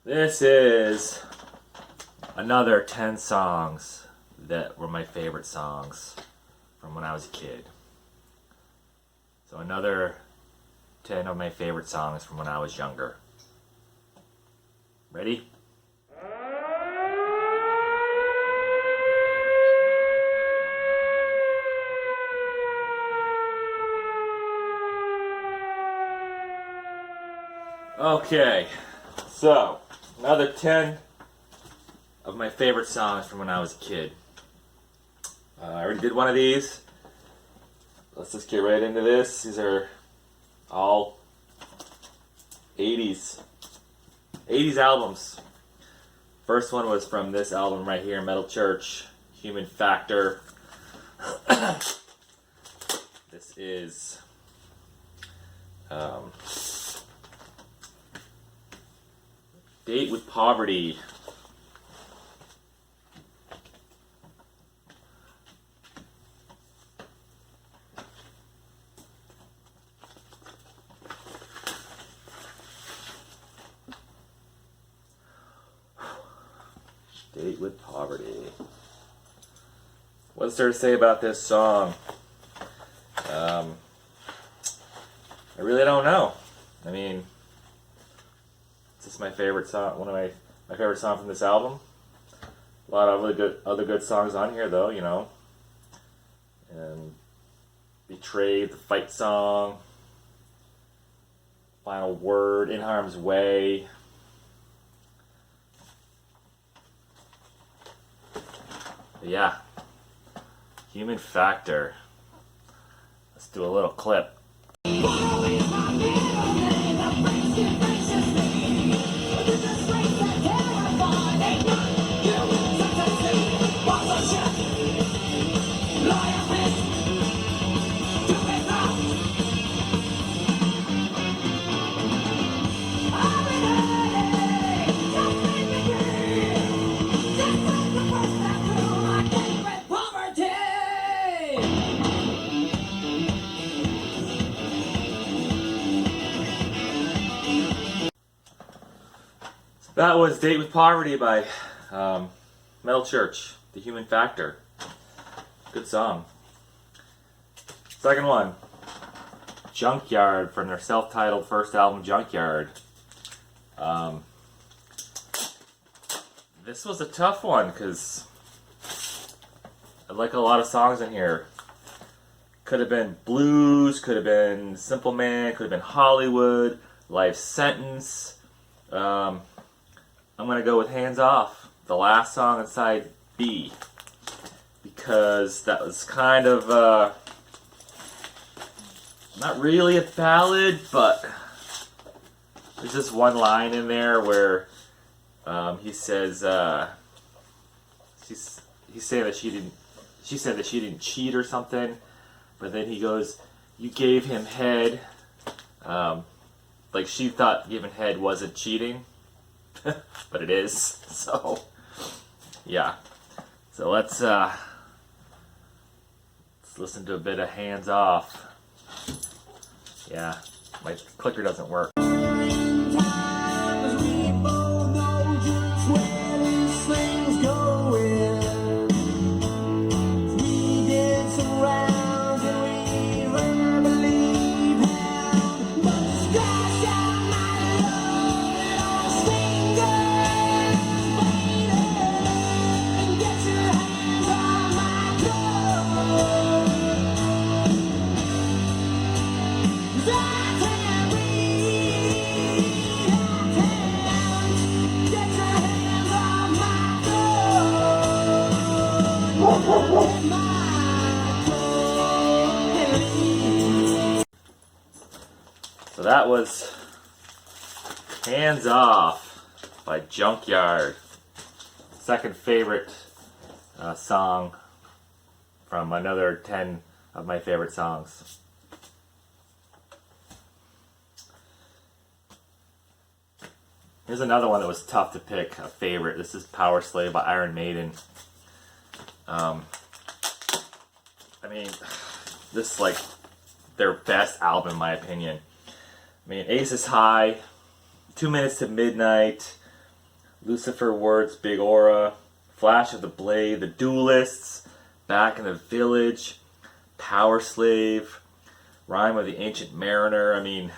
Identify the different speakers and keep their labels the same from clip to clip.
Speaker 1: This is another 10 songs that were my favorite songs from when I was a kid. So another 10 of my favorite songs from when I was younger. Ready? Okay, so another 10 of my favorite songs from when I was a kid. I already did one of these. Let's just get right into this. These are all 80s albums. First one was from this album right here, Metal Church, Human Factor. This is Date with Poverty. Date with Poverty. What's there to say about this song? I really don't know. I mean, it's just my favorite song, one of my favorite songs from this album. A lot of other good songs on here, though, you know. And Betrayed, the fight song, Final Word, In Harm's Way. But yeah, Human Factor. Let's do a little clip. That was Date with Poverty by Metal Church, The Human Factor. Good song. Second one, Junkyard, from their self-titled first album, Junkyard. This was a tough one because I like a lot of songs in here. Could have been Blues, could have been Simple Man, could have been Hollywood, Life Sentence. I'm going to go with Hands Off, the last song inside B, because that was kind of, not really a ballad, but there's this one line in there where he says, he's saying that she said that she didn't cheat or something, but then he goes, you gave him head, like she thought giving head wasn't cheating. But it is, so yeah. So let's listen to a bit of Hands Off. Yeah, my clicker doesn't work. So that was Hands Off by Junkyard. Second favorite song from another 10 of my favorite songs. Here's another one that was tough to pick a favorite. This is Power Slave by Iron Maiden. I mean, this is like their best album in my opinion. I mean, Ace is High, 2 Minutes to Midnight, Lucifer words, big aura, flash of the blade, the duelists, back in the village, power slave, rhyme of the ancient mariner. I mean,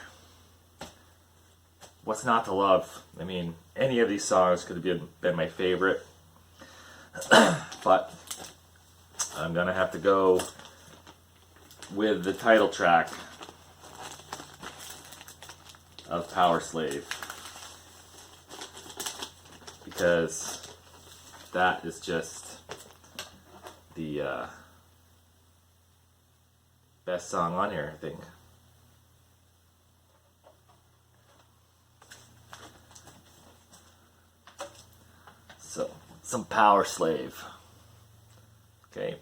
Speaker 1: what's not to love? I mean, any of these songs could have been my favorite. But I'm gonna have to go with the title track of Power Slave, because that is just the best song on here, I think. So, some Power Slave. Okay.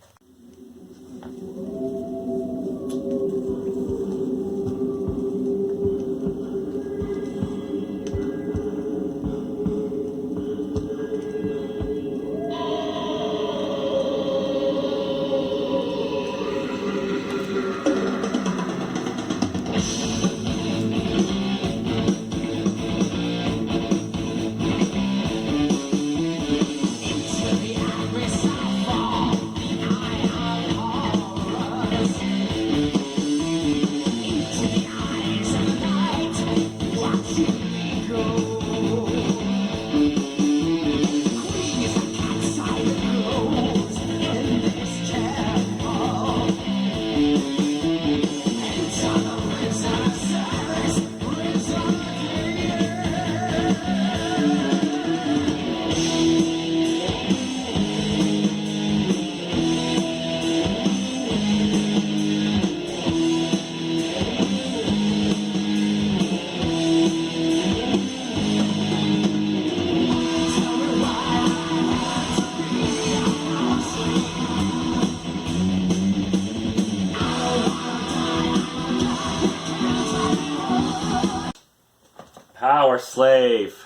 Speaker 1: Power Slave,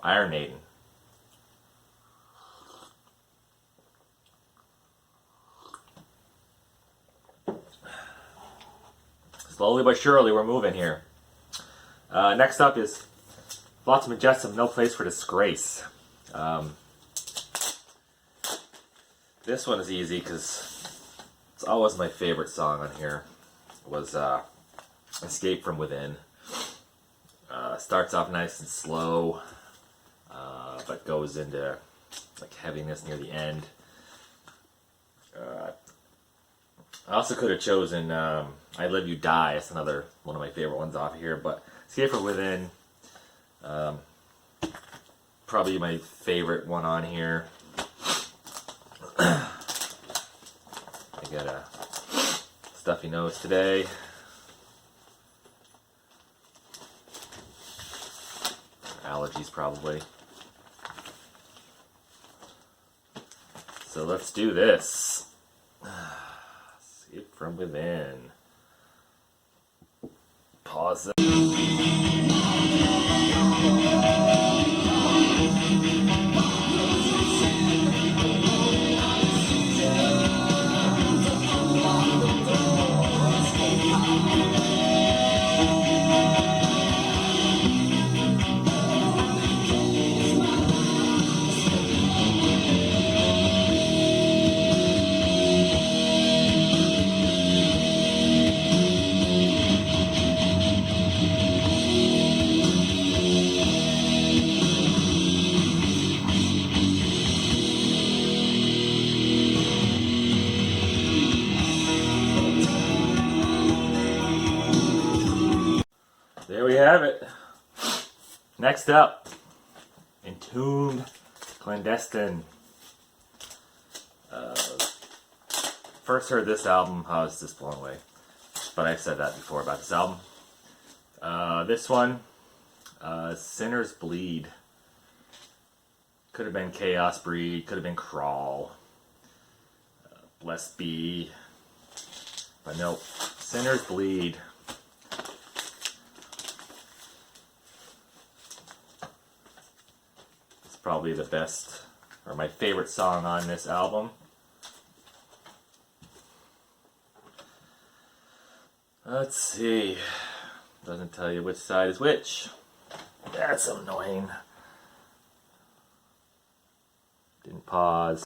Speaker 1: Iron Maiden. Slowly but surely, we're moving here. Next up is lots of majestic, No Place for Disgrace. This one is easy because it's always my favorite song on here. It was Escape from Within. Starts off nice and slow, but goes into like heaviness near the end. I also could have chosen I Live You Die. It's another one of my favorite ones off here, but Escape from Within, probably my favorite one on here. I got a stuffy nose today. Allergies probably. So let's do this. Escape from Within. Pause it. There we have it. Next up, Entombed, Clandestine. First heard this album, I was just blown away. But I've said that before about this album. This one, Sinners Bleed. Could have been Chaos Breed, could have been Crawl, Blessed Be. But nope, Sinners Bleed. Probably the best, or my favorite song on this album. Let's see. Doesn't tell you which side is which. That's annoying. Didn't pause.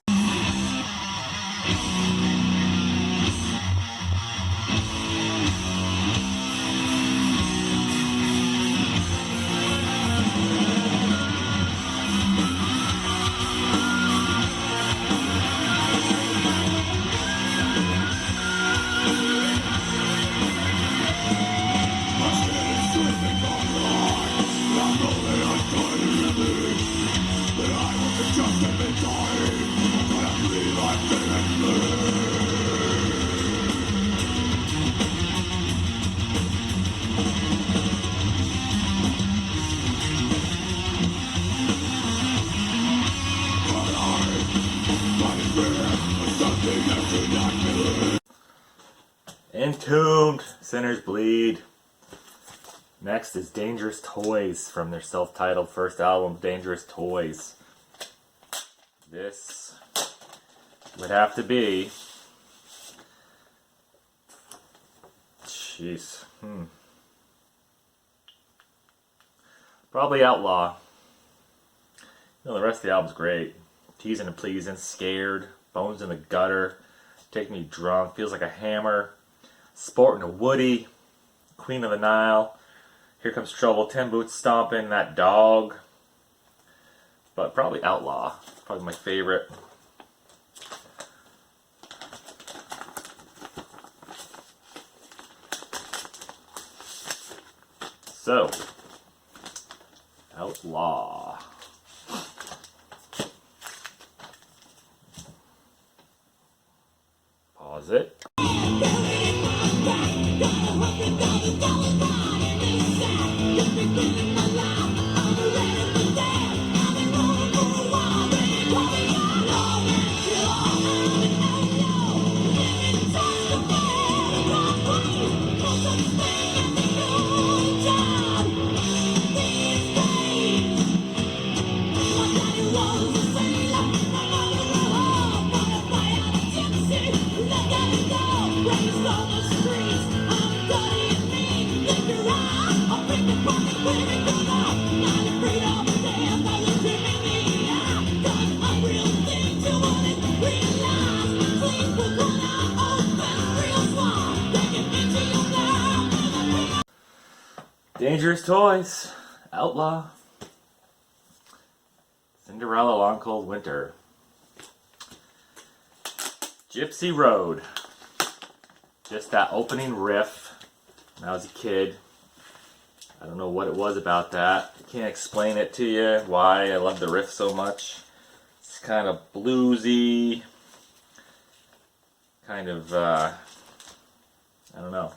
Speaker 1: Entombed, Sinners Bleed. Next is Dangerous Toys from their self-titled first album, Dangerous Toys. This would have to be... Jeez. Probably Outlaw. You know, the rest of the album's great. Teasing and Pleasing, Scared, Bones in the Gutter, Take Me Drunk, Feels Like a Hammer, Sporting a Woody, Queen of the Nile, Here Comes Trouble, 10 Boots Stomping, That Dog. But probably Outlaw. Probably my favorite. So, Outlaw. Pause it. Dangerous Toys, Outlaw, Cinderella, Long Cold Winter, Gypsy Road. Just that opening riff. When I was a kid, I don't know what it was about that. I can't explain it to you, why I love the riff so much. It's kind of bluesy, kind of, I don't know.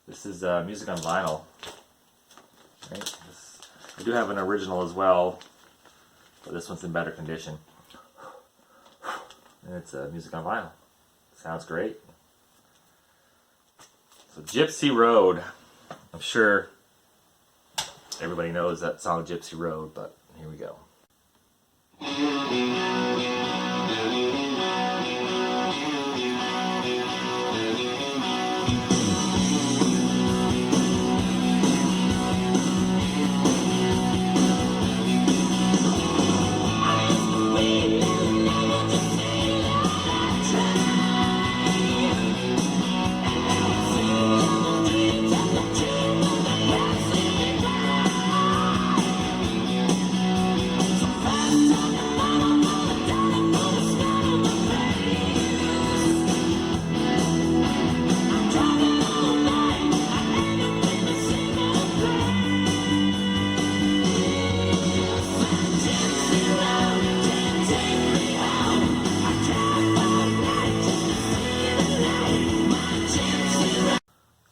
Speaker 1: This is music on vinyl. Right? I do have an original as well, but this one's in better condition. And it's music on vinyl. Sounds great. So Gypsy Road. I'm sure everybody knows that song Gypsy Road, but here we go.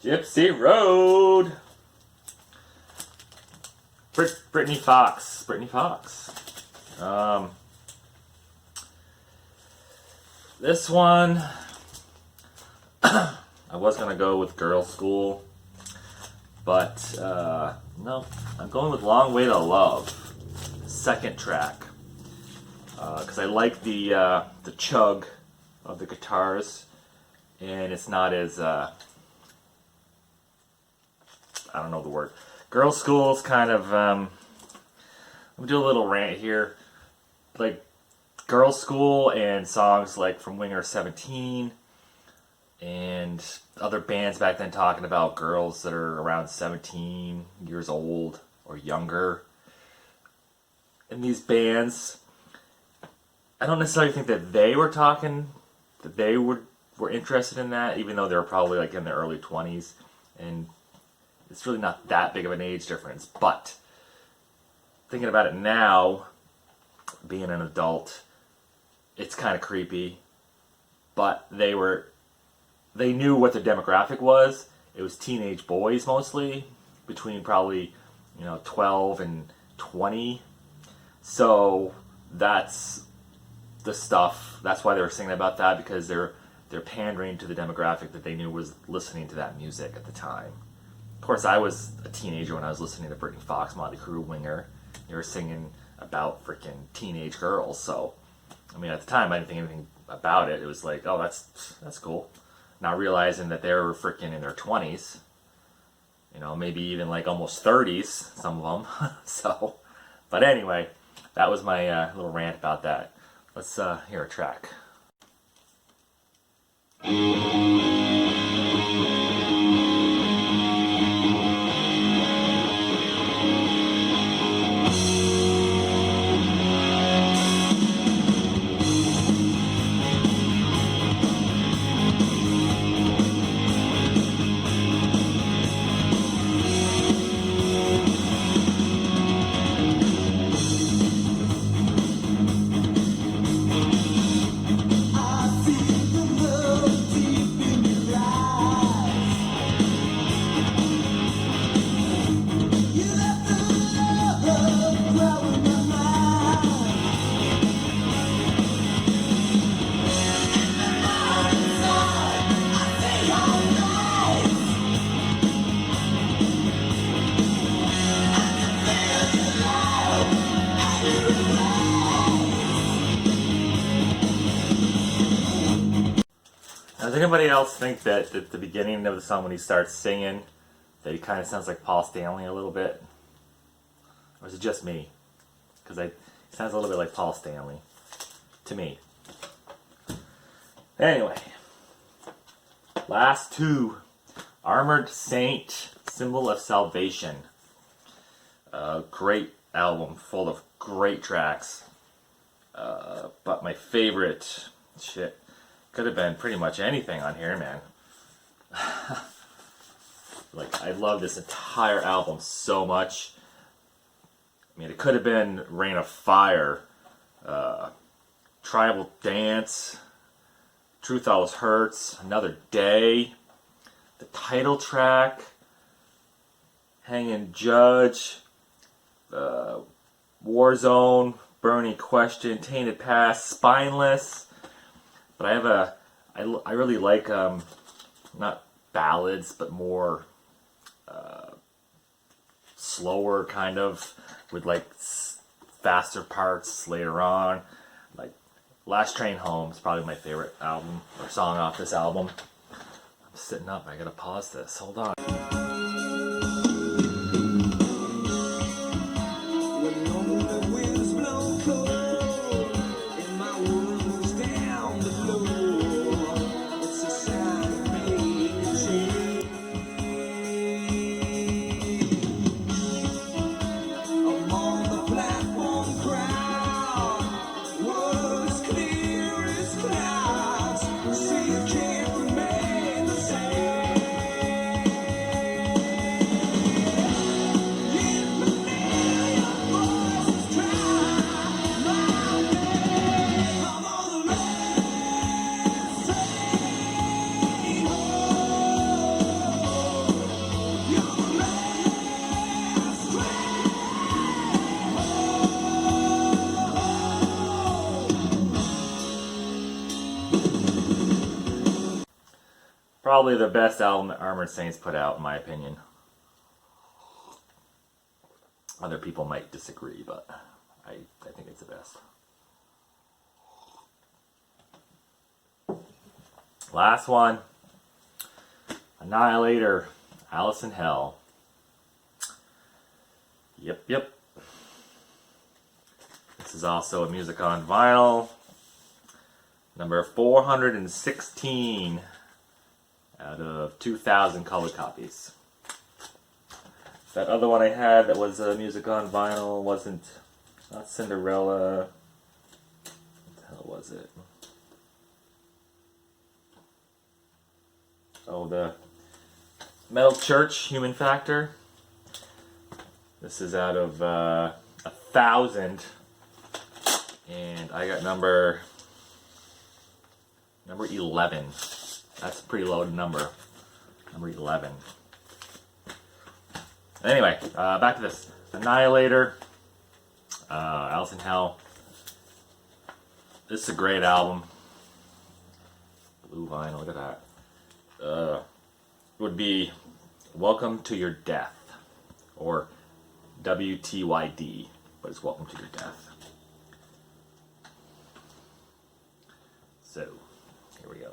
Speaker 1: Gypsy Road. Britney Fox. This one, I was gonna go with Girls' School, but no, I'm going with Long Way to Love, second track, because I like the chug of the guitars, and it's not as I don't know the word. Girls' School is kind of, I'm gonna do a little rant here. Like, Girls' School and songs like from Winger 17 and other bands back then talking about girls that are around 17 years old or younger. In these bands, I don't necessarily think that they were talking, that they were interested in that, even though they were probably like in their early 20s. And it's really not that big of an age difference. But thinking about it now, being an adult, it's kind of creepy. But they knew what the demographic was. It was teenage boys mostly, between probably 12 and 20. So that's the stuff. That's why they were singing about that, because they're pandering to the demographic that they knew was listening to that music at the time. Of course, I was a teenager when I was listening to Britney Fox, Motley Crue, Winger. They were singing about freaking teenage girls. So, I mean, at the time, I didn't think anything about it. It was like, oh, that's cool. Not realizing that they were freaking in their 20s. Maybe even like almost 30s, some of them. So, but anyway, that was my little rant about that. Let's hear a track. Now, does anybody else think that at the beginning of the song when he starts singing, that he kind of sounds like Paul Stanley a little bit? Or is it just me? Because he sounds a little bit like Paul Stanley. To me. Anyway. Last two. Armored Saint, Symbol of Salvation. Great album, full of great tracks. But my favorite, could have been pretty much anything on here, man. Like, I love this entire album so much. I mean, it could have been Rain of Fire, Tribal Dance, Truth Always Hurts, Another Day, the title track, Hanging Judge, Warzone, Burning Question, Tainted Past, Spineless. But I really like, not ballads, but more slower kind of, with like faster parts later on. Like Last Train Home is probably my favorite album or song off this album. I'm sitting up, I gotta pause this, hold on. Probably the best album that Armored Saints put out, in my opinion. Other people might disagree, but I think it's the best. Last one. Annihilator, Alice in Hell. Yep. This This is also a music on vinyl. Number 416 out of 2,000 color copies. That other one I had that was music on vinyl wasn't, not Cinderella. What the hell was it? Oh, the Metal Church, Human Factor. This is out of 1,000, and I got number 11. That's a pretty low number. Number 11. Anyway, back to this. Annihilator. Alice in Hell. This is a great album. Blue vinyl, look at that. Would be Welcome to Your Death. Or WTYD. But it's Welcome to Your Death. So, here we go.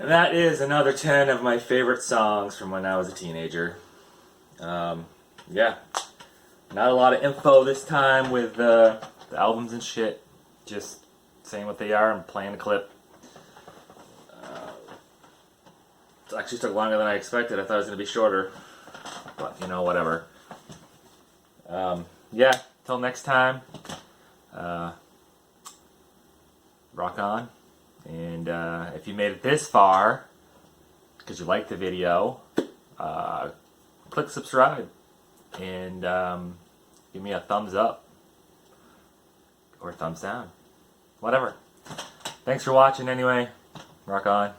Speaker 1: And that is another 10 of my favorite songs from when I was a teenager. Yeah, not a lot of info this time with the albums and shit. Just saying what they are and playing the clip. It actually took longer than I expected. I thought it was going to be shorter. But, you know, whatever. Yeah, till next time. Rock on. And if you made it this far, because you liked the video, click subscribe. And give me a thumbs up. Or thumbs down. Whatever. Thanks for watching anyway. Rock on.